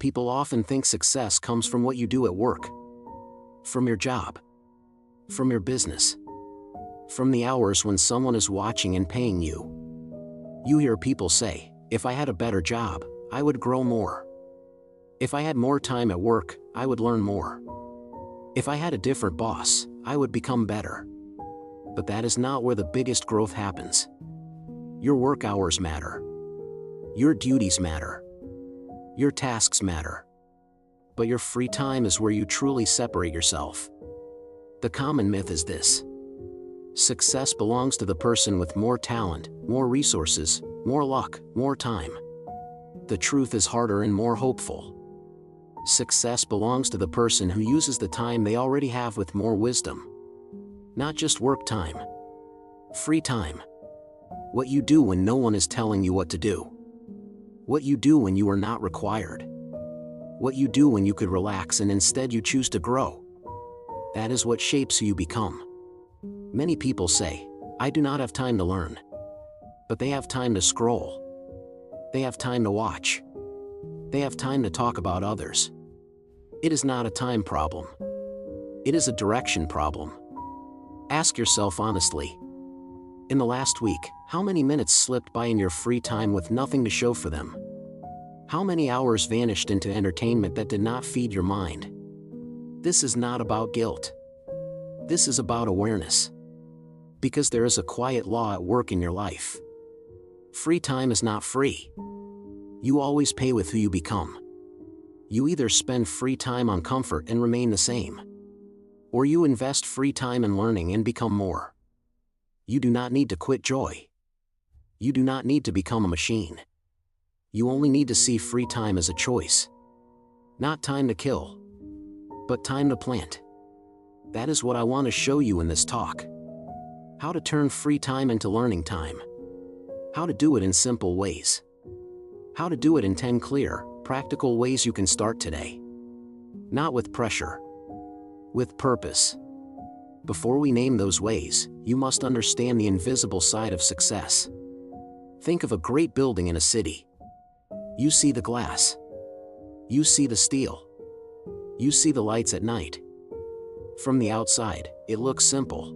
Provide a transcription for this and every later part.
people often think success comes from what you do at work, from your job, from your business, from the hours when someone is watching and paying you. You hear people say, "If I had a better job, I would grow more. If I had more time at work, I would learn more. If I had a different boss, I would become better." But that is not where the biggest growth happens. Your work hours matter. Your duties matter. Your tasks matter. But your free time is where you truly separate yourself. The common myth is this: success belongs to the person with more talent, more resources, more luck, more time. The truth is harder and more hopeful. Success belongs to the person who uses the time they already have with more wisdom. Not just work time. Free time. What you do when no one is telling you what to do. What you do when you are not required. What you do when you could relax and instead you choose to grow. That is what shapes who you become. Many people say, "I do not have time to learn." But they have time to scroll. They have time to watch. They have time to talk about others. It is not a time problem. It is a direction problem. Ask yourself honestly. In the last week, how many minutes slipped by in your free time with nothing to show for them? How many hours vanished into entertainment that did not feed your mind? This is not about guilt. This is about awareness. Because there is a quiet law at work in your life. Free time is not free. You always pay with who you become. You either spend free time on comfort and remain the same, or you invest free time in learning and become more. You do not need to quit joy. You do not need to become a machine. You only need to see free time as a choice. Not time to kill, but time to plant. That is what I want to show you in this talk. How to turn free time into learning time. How to do it in simple ways. How to do it in 10 clear, practical ways you can start today. Not with pressure, with purpose. Before we name those ways, you must understand the invisible side of success. Think of a great building in a city. You see the glass. You see the steel. You see the lights at night. From the outside, it looks simple.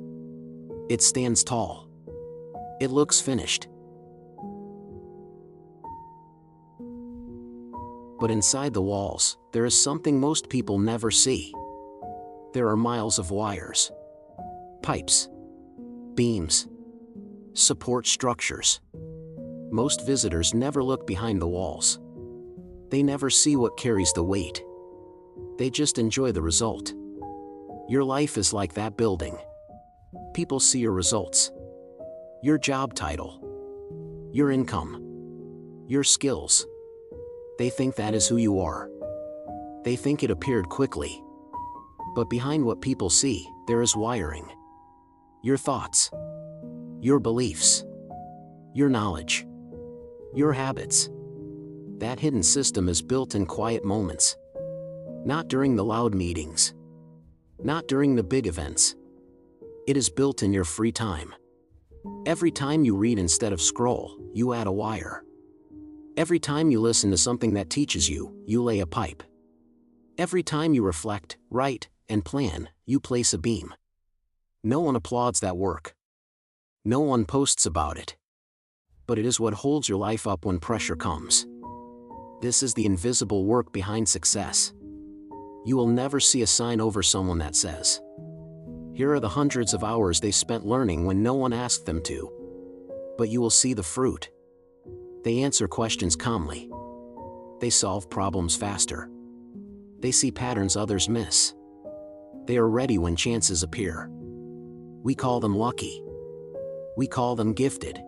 It stands tall. It looks finished. But inside the walls, there is something most people never see. There are miles of wires, pipes, beams, support structures. Most visitors never look behind the walls. They never see what carries the weight. They just enjoy the result. Your life is like that building. People see your results, your job title, your income, your skills. They think that is who you are. They think it appeared quickly. But behind what people see, there is wiring. Your thoughts, your beliefs, your knowledge, your habits. That hidden system is built in quiet moments. Not during the loud meetings. Not during the big events. It is built in your free time. Every time you read instead of scroll, you add a wire. Every time you listen to something that teaches you, you lay a pipe. Every time you reflect, write, and plan, you place a beam. No one applauds that work. No one posts about it. But it is what holds your life up when pressure comes. This is the invisible work behind success. You will never see a sign over someone that says, "Here are the hundreds of hours they spent learning," when no one asked them to. But you will see the fruit. They answer questions calmly. They solve problems faster. They see patterns others miss. They are ready when chances appear. We call them lucky. We call them gifted.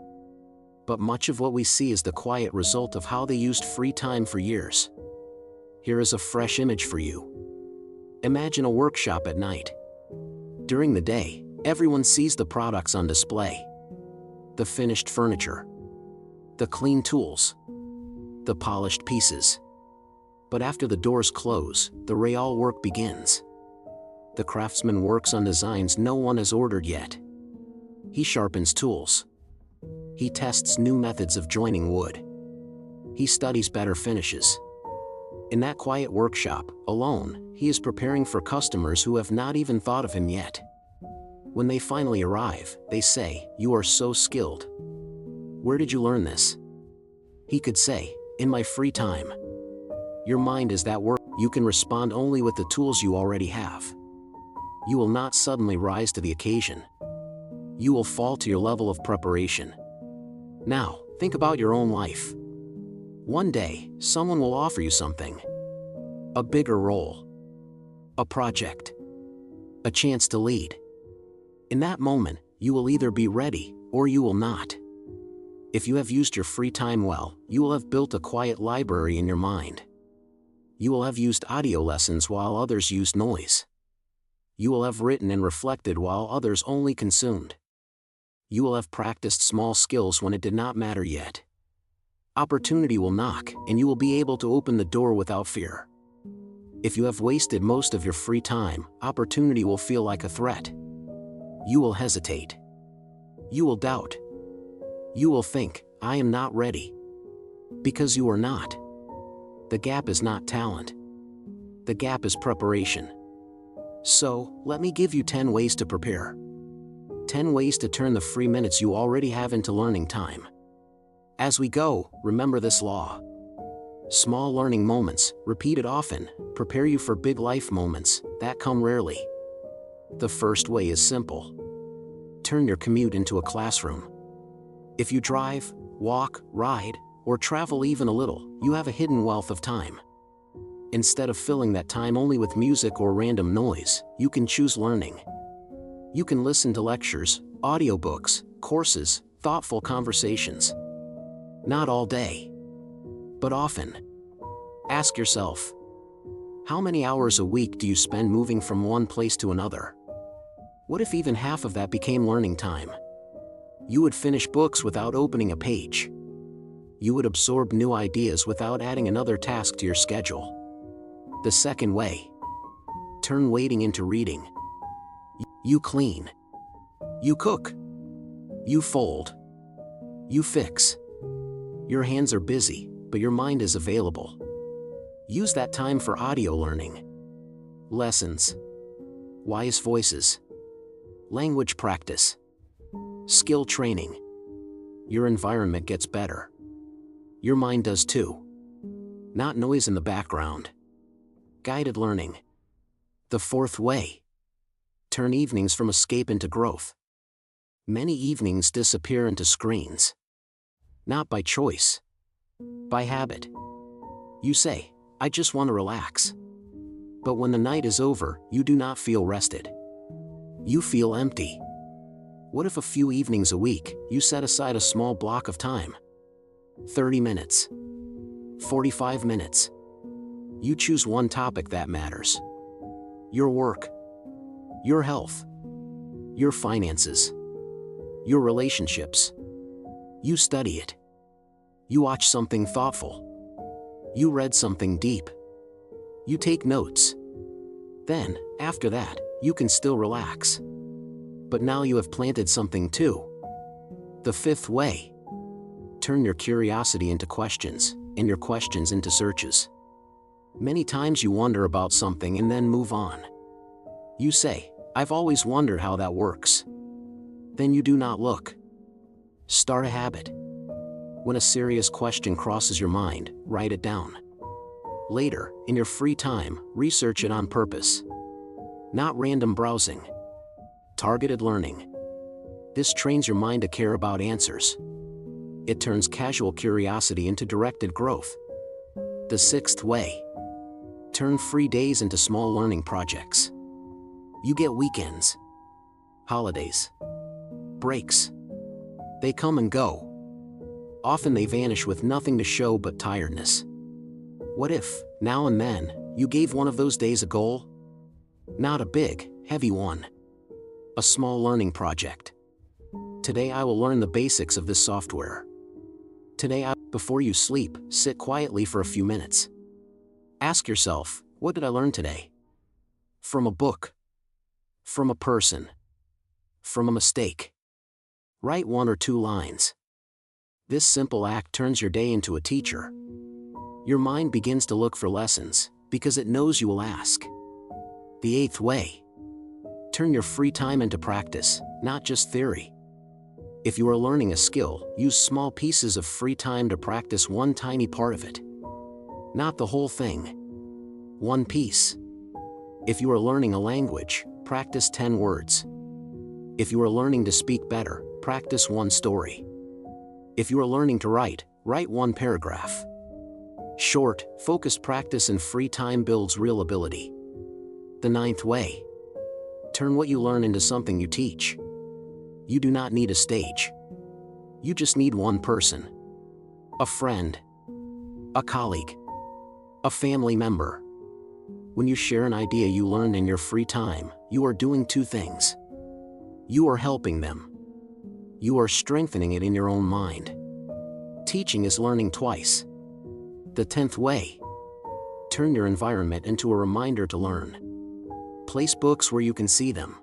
But much of what we see is the quiet result of how they used free time for years. Here is a fresh image for you. Imagine a workshop at night. During the day, everyone sees the products on display. The finished furniture. The clean tools. The polished pieces. But after the doors close, the real work begins. The craftsman works on designs no one has ordered yet. He sharpens tools. He tests new methods of joining wood. He studies better finishes. In that quiet workshop, alone, he is preparing for customers who have not even thought of him yet. When they finally arrive, they say, "You are so skilled. Where did you learn this?" He could say, "In my free time." Your mind is that work. You can respond only with the tools you already have. You will not suddenly rise to the occasion. You will fall to your level of preparation. Now, think about your own life. One day, someone will offer you something. A bigger role. A project. A chance to lead. In that moment, you will either be ready, or you will not. If you have used your free time well, you will have built a quiet library in your mind. You will have used audio lessons while others used noise. You will have written and reflected while others only consumed. You will have practiced small skills when it did not matter yet. Opportunity will knock, and you will be able to open the door without fear. If you have wasted most of your free time, opportunity will feel like a threat. You will hesitate. You will doubt. You will think, "I am not ready." Because you are not. The gap is not talent. The gap is preparation. So, let me give you 10 ways to prepare. 10 ways to turn the free minutes you already have into learning time. As we go, remember this law. Small learning moments, repeated often, prepare you for big life moments that come rarely. The first way is simple. Turn your commute into a classroom. If you drive, walk, ride, or travel even a little, you have a hidden wealth of time. Instead of filling that time only with music or random noise, you can choose learning. You can listen to lectures, audiobooks, courses, thoughtful conversations. Not all day, but often. Ask yourself, how many hours a week do you spend moving from one place to another? What if even half of that became learning time? You would finish books without opening a page. You would absorb new ideas without adding another task to your schedule. The second way. Turn waiting into reading. You clean. You cook. You fold. You fix. Your hands are busy, but your mind is available. Use that time for audio learning. Lessons. Wise voices. Language practice. Skill training. Your environment gets better. Your mind does too. Not noise in the background. Guided learning. The fourth way. Turn evenings from escape into growth. Many evenings disappear into screens. Not by choice. By habit. You say, "I just want to relax." But when the night is over, you do not feel rested. You feel empty. What if a few evenings a week, you set aside a small block of time? 30 minutes. 45 minutes. You choose one topic that matters. Your work. Your health. Your finances. Your relationships. You study it. You watch something thoughtful. You read something deep. You take notes. Then, after that, you can still relax. But now you have planted something too. The fifth way. Turn your curiosity into questions, and your questions into searches. Many times you wonder about something and then move on. You say, "I've always wondered how that works." Then you do not look. Start a habit. When a serious question crosses your mind, write it down. Later, in your free time, research it on purpose. Not random browsing. Targeted learning. This trains your mind to care about answers. It turns casual curiosity into directed growth. The sixth way. Turn free days into small learning projects. You get weekends. Holidays. Breaks. They come and go. Often they vanish with nothing to show but tiredness. What if, now and then, you gave one of those days a goal? Not a big, heavy one. A small learning project. Today I will learn the basics of this software. Before you sleep, sit quietly for a few minutes. Ask yourself, what did I learn today? From a book. From a person. From a mistake. Write 1 or 2 lines. This simple act turns your day into a teacher. Your mind begins to look for lessons, because it knows you will ask. The eighth way. Turn your free time into practice, not just theory. If you are learning a skill, use small pieces of free time to practice one tiny part of it. Not the whole thing. One piece. If you are learning a language, practice 10 words. If you are learning to speak better, practice one story. If you are learning to write, write one paragraph. Short, focused practice in free time builds real ability. The ninth way. Turn what you learn into something you teach. You do not need a stage. You just need one person. A friend. A colleague. A family member. When you share an idea you learned in your free time, you are doing two things. You are helping them. You are strengthening it in your own mind. Teaching is learning twice. The 10th way. Turn your environment into a reminder to learn. Place books where you can see them.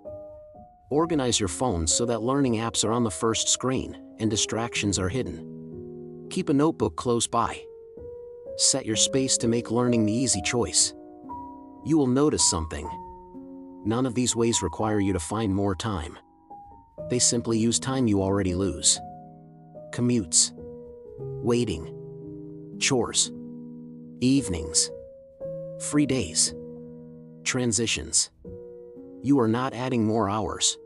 Organize your phone so that learning apps are on the first screen and distractions are hidden. Keep a notebook close by. Set your space to make learning the easy choice. You will notice something. None of these ways require you to find more time. They simply use time you already lose. Commutes. Waiting. Chores. Evenings. Free days. Transitions. You are not adding more hours.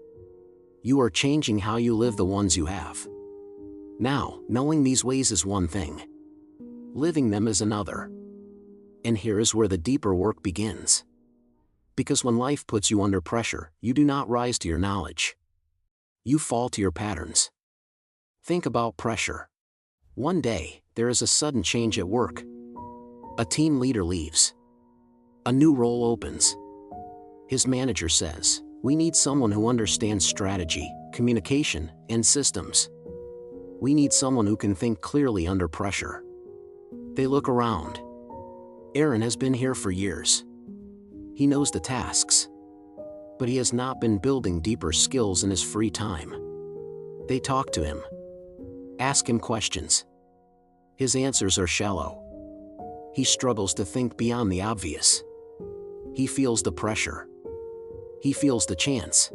You are changing how you live the ones you have. Now, knowing these ways is one thing. Living them is another. And here is where the deeper work begins. Because when life puts you under pressure, you do not rise to your knowledge. You fall to your patterns. Think about pressure. One day, there is a sudden change at work. A team leader leaves. A new role opens. His manager says, "We need someone who understands strategy, communication, and systems. We need someone who can think clearly under pressure." They look around. Aaron has been here for years. He knows the tasks. But he has not been building deeper skills in his free time. They talk to him. Ask him questions. His answers are shallow. He struggles to think beyond the obvious. He feels the pressure. He feels the chance.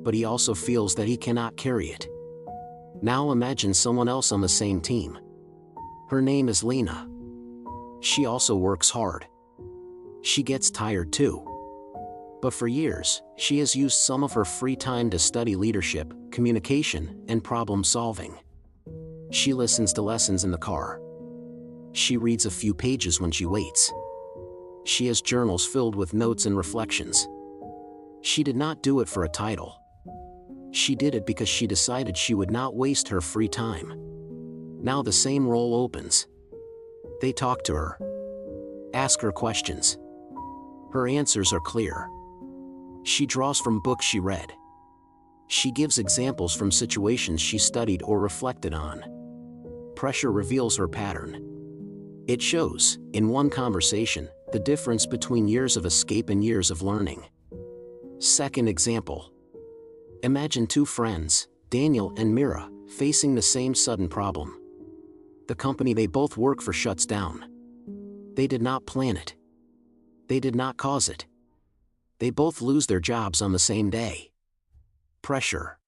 But he also feels that he cannot carry it. Now imagine someone else on the same team. Her name is Lena. She also works hard. She gets tired too. But for years, she has used some of her free time to study leadership, communication, and problem solving. She listens to lessons in the car. She reads a few pages when she waits. She has journals filled with notes and reflections. She did not do it for a title. She did it because she decided she would not waste her free time. Now the same role opens. They talk to her. Ask her questions. Her answers are clear. She draws from books she read. She gives examples from situations she studied or reflected on. Pressure reveals her pattern. It shows, in one conversation, the difference between years of escape and years of learning. Second example. Imagine two friends, Daniel and Mira, facing the same sudden problem. The company they both work for shuts down. They did not plan it. They did not cause it. They both lose their jobs on the same day. Pressure.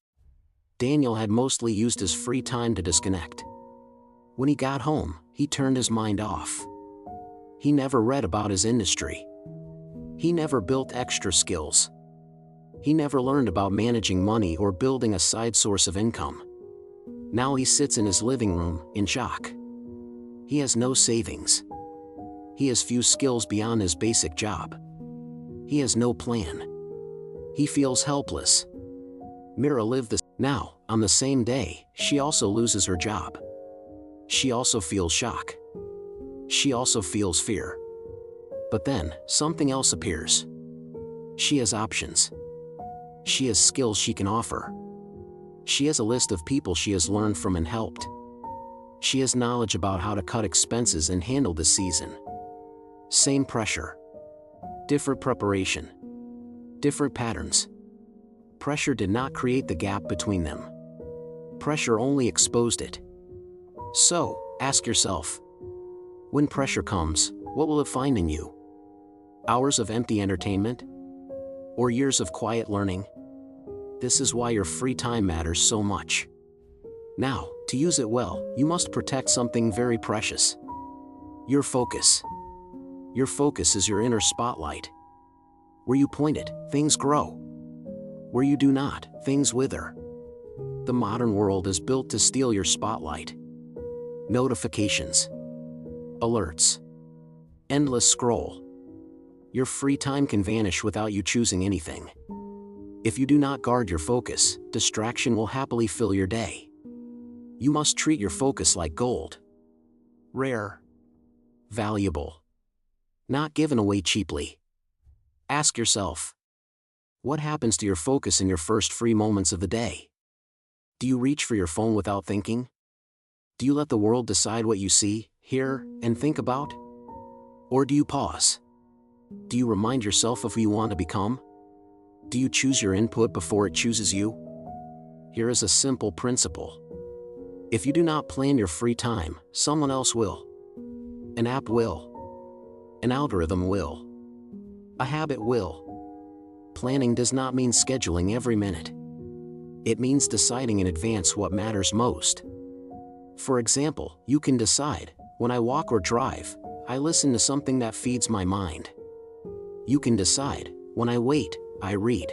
Daniel had mostly used his free time to disconnect. When he got home, he turned his mind off. He never read about his industry. He never built extra skills. He never learned about managing money or building a side source of income. Now he sits in his living room, in shock. He has no savings. He has few skills beyond his basic job. He has no plan. He feels helpless. Mira lived this. Now, on the same day, she also loses her job. She also feels shock. She also feels fear. But then, something else appears. She has options. She has skills she can offer. She has a list of people she has learned from and helped. She has knowledge about how to cut expenses and handle the season. Same pressure. Different preparation. Different patterns. Pressure did not create the gap between them. Pressure only exposed it. So, ask yourself, When pressure comes, what will it find in you? Hours of empty entertainment? Or years of quiet learning? This is why your free time matters so much. Now, to use it well, you must protect something very precious. Your focus. Your focus is your inner spotlight. Where you point it, things grow. Where you do not, things wither. The modern world is built to steal your spotlight. Notifications. Alerts. Endless scroll. Your free time can vanish without you choosing anything. If you do not guard your focus, distraction will happily fill your day. You must treat your focus like gold. Rare. Valuable. Not given away cheaply. Ask yourself, what happens to your focus in your first free moments of the day? Do you reach for your phone without thinking? Do you let the world decide what you see, hear, and think about? Or do you pause? Do you remind yourself of who you want to become? Do you choose your input before it chooses you? Here is a simple principle. If you do not plan your free time, someone else will. An app will. An algorithm will. A habit will. Planning does not mean scheduling every minute. It means deciding in advance what matters most. For example, you can decide, when I walk or drive, I listen to something that feeds my mind. You can decide, when I wait, I read.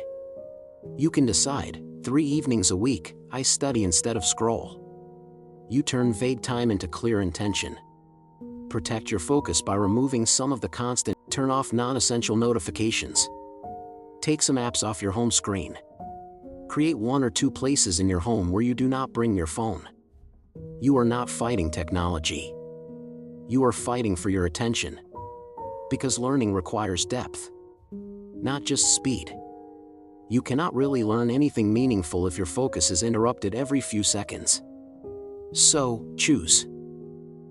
You can decide, 3 evenings a week, I study instead of scroll. You turn vague time into clear intention. Protect your focus by removing some of the constant. Turn off non-essential notifications. Take some apps off your home screen. Create 1 or 2 places in your home where you do not bring your phone. You are not fighting technology. You are fighting for your attention. Because learning requires depth, not just speed. You cannot really learn anything meaningful if your focus is interrupted every few seconds. So, choose.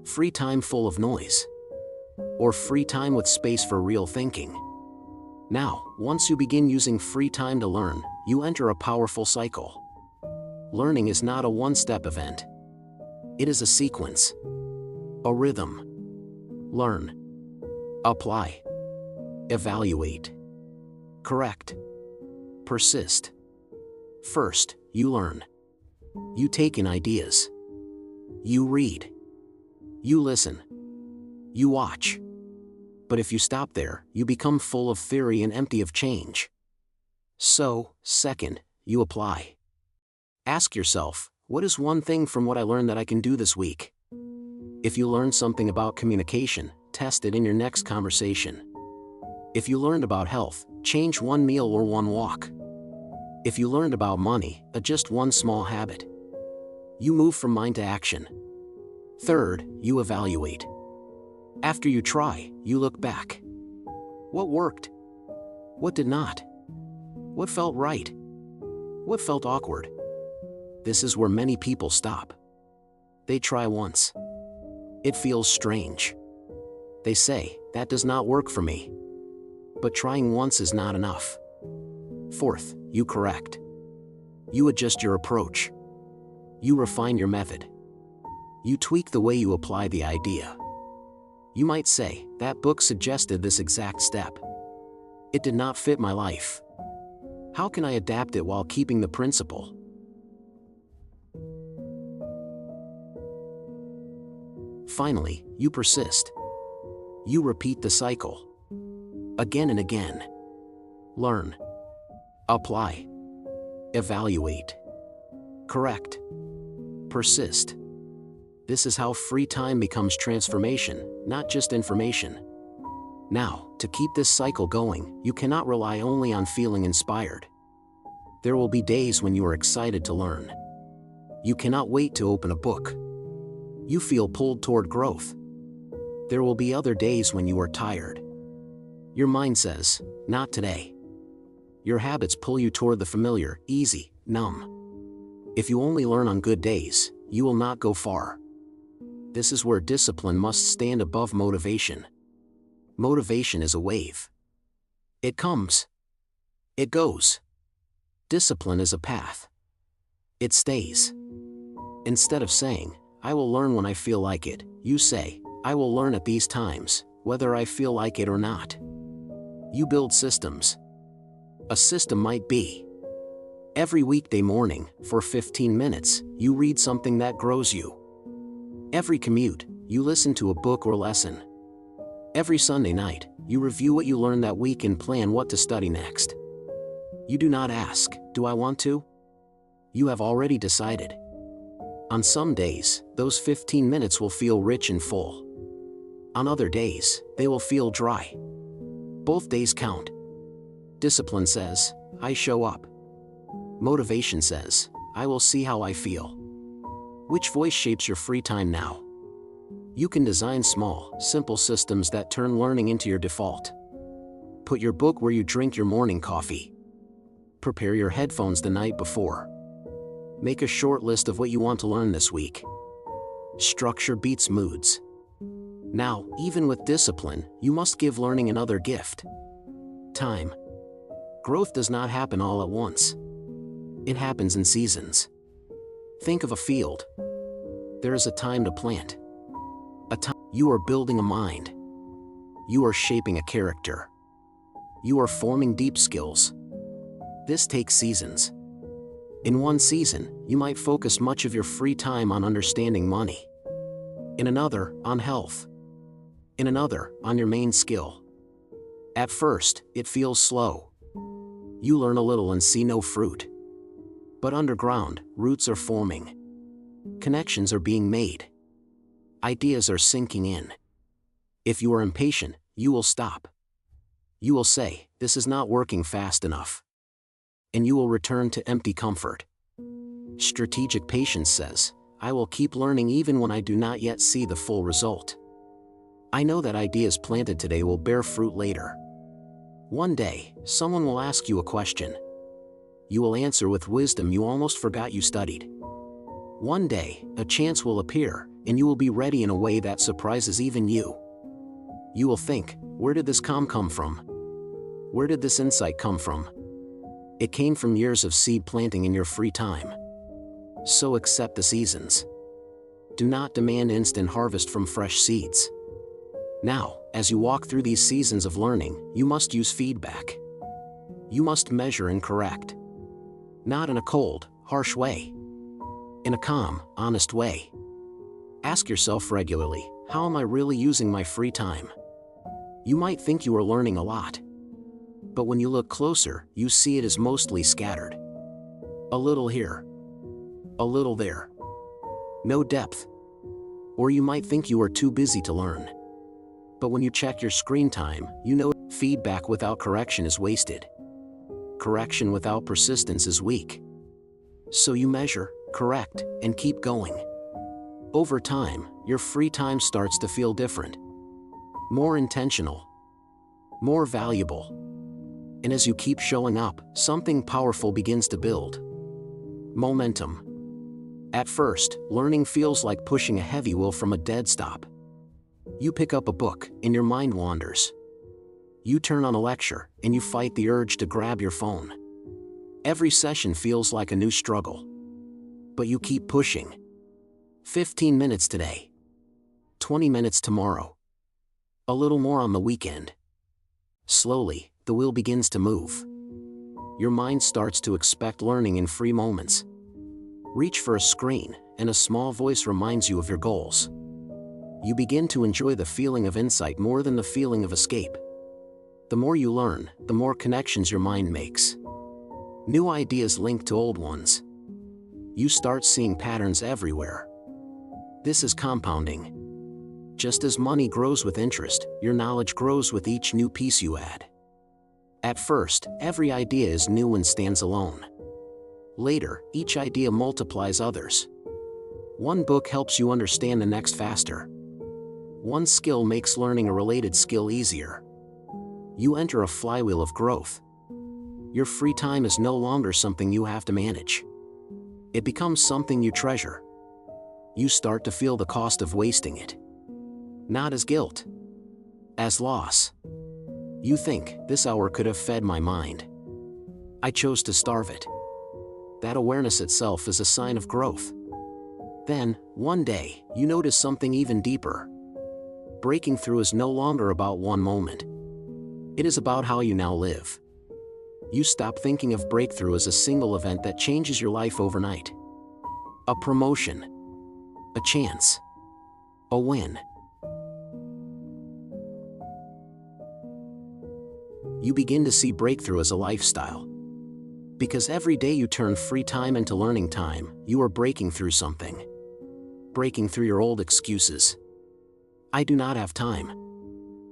Free time full of noise. Or free time with space for real thinking. Now, once you begin using free time to learn, you enter a powerful cycle. Learning is not a one-step event. It is a sequence. A rhythm. Learn. Apply. Evaluate. Correct. Persist. First, you learn. You take in ideas. You read. You listen. You watch. But if you stop there, you become full of theory and empty of change. So, second, you apply. Ask yourself, what is one thing from what I learned that I can do this week? If you learned something about communication, test it in your next conversation. If you learned about health, change 1 meal or 1 walk. If you learned about money, adjust 1 small habit. You move from mind to action. Third, you evaluate. After you try, you look back. What worked? What did not? What felt right? What felt awkward? This is where many people stop. They try once. It feels strange. They say, that does not work for me. But trying once is not enough. Fourth, you correct. You adjust your approach. You refine your method. You tweak the way you apply the idea. You might say, that book suggested this exact step. It did not fit my life. How can I adapt it while keeping the principle? Finally, you persist. You repeat the cycle. Again and again. Learn. Apply. Evaluate. Correct. Persist. This is how free time becomes transformation, not just information. Now, to keep this cycle going, you cannot rely only on feeling inspired. There will be days when you are excited to learn. You cannot wait to open a book. You feel pulled toward growth. There will be other days when you are tired. Your mind says, not today. Your habits pull you toward the familiar, easy, numb. If you only learn on good days, you will not go far. This is where discipline must stand above motivation. Motivation is a wave. It comes. It goes. Discipline is a path. It stays. Instead of saying, I will learn when I feel like it, you say, I will learn at these times, whether I feel like it or not. You build systems. A system might be: every weekday morning, for 15 minutes, you read something that grows you. Every commute, you listen to a book or lesson. Every Sunday night, you review what you learned that week and plan what to study next. You do not ask, "Do I want to?" You have already decided. On some days, those 15 minutes will feel rich and full. On other days, they will feel dry. Both days count. Discipline says, "I show up." Motivation says, "I will see how I feel." Which voice shapes your free time now? You can design small, simple systems that turn learning into your default. Put your book where you drink your morning coffee. Prepare your headphones the night before. Make a short list of what you want to learn this week. Structure beats moods. Now, even with discipline, you must give learning another gift: time. Growth does not happen all at once. It happens in seasons. Think of a field. There is a time to plant. A time you are building a mind. You are shaping a character. You are forming deep skills. This takes seasons. In one season, you might focus much of your free time on understanding money. In another, on health. In another, on your main skill. At first, it feels slow. You learn a little and see no fruit. But underground, roots are forming. Connections are being made. Ideas are sinking in. If you are impatient, you will stop. You will say, "This is not working fast enough." And you will return to empty comfort. Strategic patience says, "I will keep learning even when I do not yet see the full result. I know that ideas planted today will bear fruit later." One day, someone will ask you a question. You will answer with wisdom you almost forgot you studied. One day, a chance will appear, and you will be ready in a way that surprises even you. You will think, "Where did this calm come from? Where did this insight come from?" It came from years of seed planting in your free time. So accept the seasons. Do not demand instant harvest from fresh seeds. Now, as you walk through these seasons of learning, you must use feedback. You must measure and correct. Not in a cold, harsh way. In a calm, honest way. Ask yourself regularly, "How am I really using my free time?" You might think you are learning a lot. But when you look closer, you see it is mostly scattered. A little here. A little there. No depth. Or you might think you are too busy to learn. But when you check your screen time, you know feedback without correction is wasted. Correction without persistence is weak. So you measure, correct, and keep going. Over time, your free time starts to feel different. More intentional. More valuable. And as you keep showing up, something powerful begins to build. Momentum. At first, learning feels like pushing a heavy wheel from a dead stop. You pick up a book, and your mind wanders. You turn on a lecture, and you fight the urge to grab your phone. Every session feels like a new struggle. But you keep pushing. 15 minutes today. 20 minutes tomorrow. A little more on the weekend. Slowly, the wheel begins to move. Your mind starts to expect learning in free moments. Reach for a screen, and a small voice reminds you of your goals. You begin to enjoy the feeling of insight more than the feeling of escape. The more you learn, the more connections your mind makes. New ideas link to old ones. You start seeing patterns everywhere. This is compounding. Just as money grows with interest, your knowledge grows with each new piece you add. At first, every idea is new and stands alone. Later, each idea multiplies others. One book helps you understand the next faster. One skill makes learning a related skill easier. You enter a flywheel of growth. Your free time is no longer something you have to manage. It becomes something you treasure. You start to feel the cost of wasting it. Not as guilt. As loss. You think, "This hour could have fed my mind. I chose to starve it." That awareness itself is a sign of growth. Then, one day, you notice something even deeper. breaking through is no longer about one moment. It is about how you now live. You stop thinking of breakthrough as a single event that changes your life overnight. A promotion, a chance, a win. You begin to see breakthrough as a lifestyle. Because every day you turn free time into learning time, you are breaking through something. Breaking through your old excuses. I do not have time.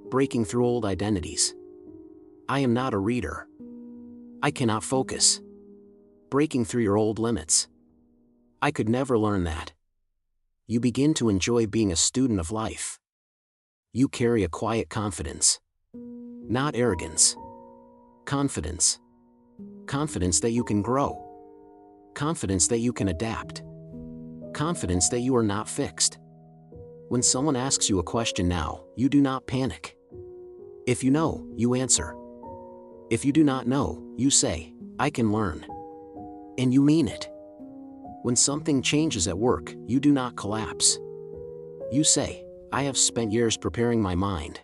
Breaking through old identities. I am not a reader. I cannot focus. Breaking through your old limits. I could never learn that. You begin to enjoy being a student of life. You carry a quiet confidence. Not arrogance. Confidence. Confidence that you can grow. Confidence that you can adapt. Confidence that you are not fixed. When someone asks you a question now, you do not panic. If you know, you answer. If you do not know, you say, I can learn. And you mean it. When something changes at work, you do not collapse. You say, I have spent years preparing my mind.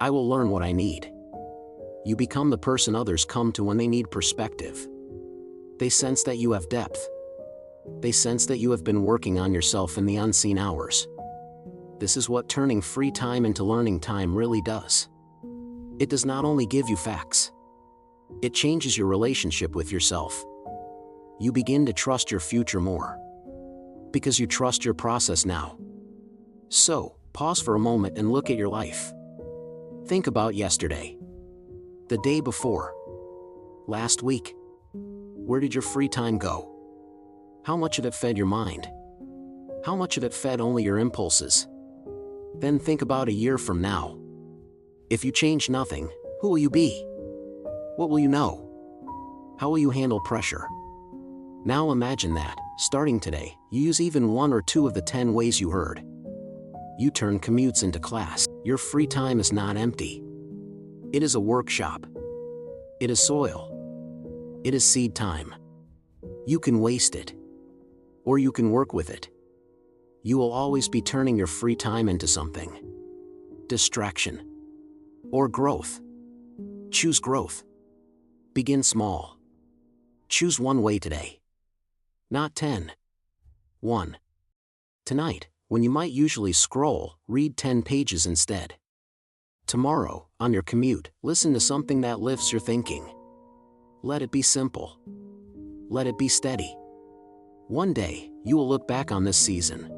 I will learn what I need. You become the person others come to when they need perspective. They sense that you have depth. They sense that you have been working on yourself in the unseen hours. This is what turning free time into learning time really does. It does not only give you facts. It changes your relationship with yourself. You begin to trust your future more. Because you trust your process now. So, pause for a moment and look at your life. Think about yesterday. The day before. Last week. Where did your free time go? How much of it fed your mind? How much of it fed only your impulses? Then think about a year from now. If you change nothing, who will you be? What will you know? How will you handle pressure? Now imagine that, starting today, you use even 1 or 2 of the 10 ways you heard. You turn commutes into class. Your free time is not empty. It is a workshop. It is soil. It is seed time. You can waste it. Or you can work with it. You will always be turning your free time into something. Distraction. Or growth. Choose growth. Begin small. Choose one way today. Not 10. 1. Tonight, when you might usually scroll, read 10 pages instead. Tomorrow, on your commute, listen to something that lifts your thinking. Let it be simple. Let it be steady. One day, you will look back on this season.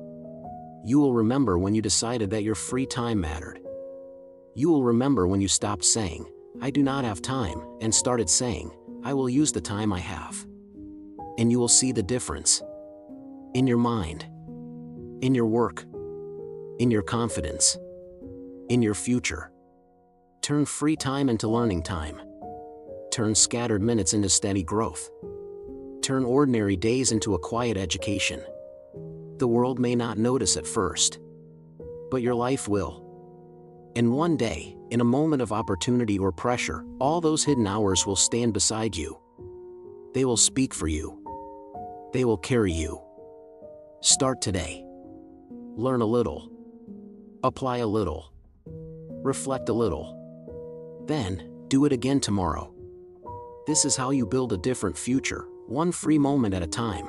You will remember when you decided that your free time mattered. You will remember when you stopped saying, I do not have time, and started saying, I will use the time I have. And you will see the difference. In your mind. In your work. In your confidence. In your future. Turn free time into learning time. Turn scattered minutes into steady growth. Turn ordinary days into a quiet education. The world may not notice at first. But your life will. And one day, in a moment of opportunity or pressure, all those hidden hours will stand beside you. They will speak for you. They will carry you. Start today. Learn a little. Apply a little. Reflect a little. Then, do it again tomorrow. This is how you build a different future, one free moment at a time.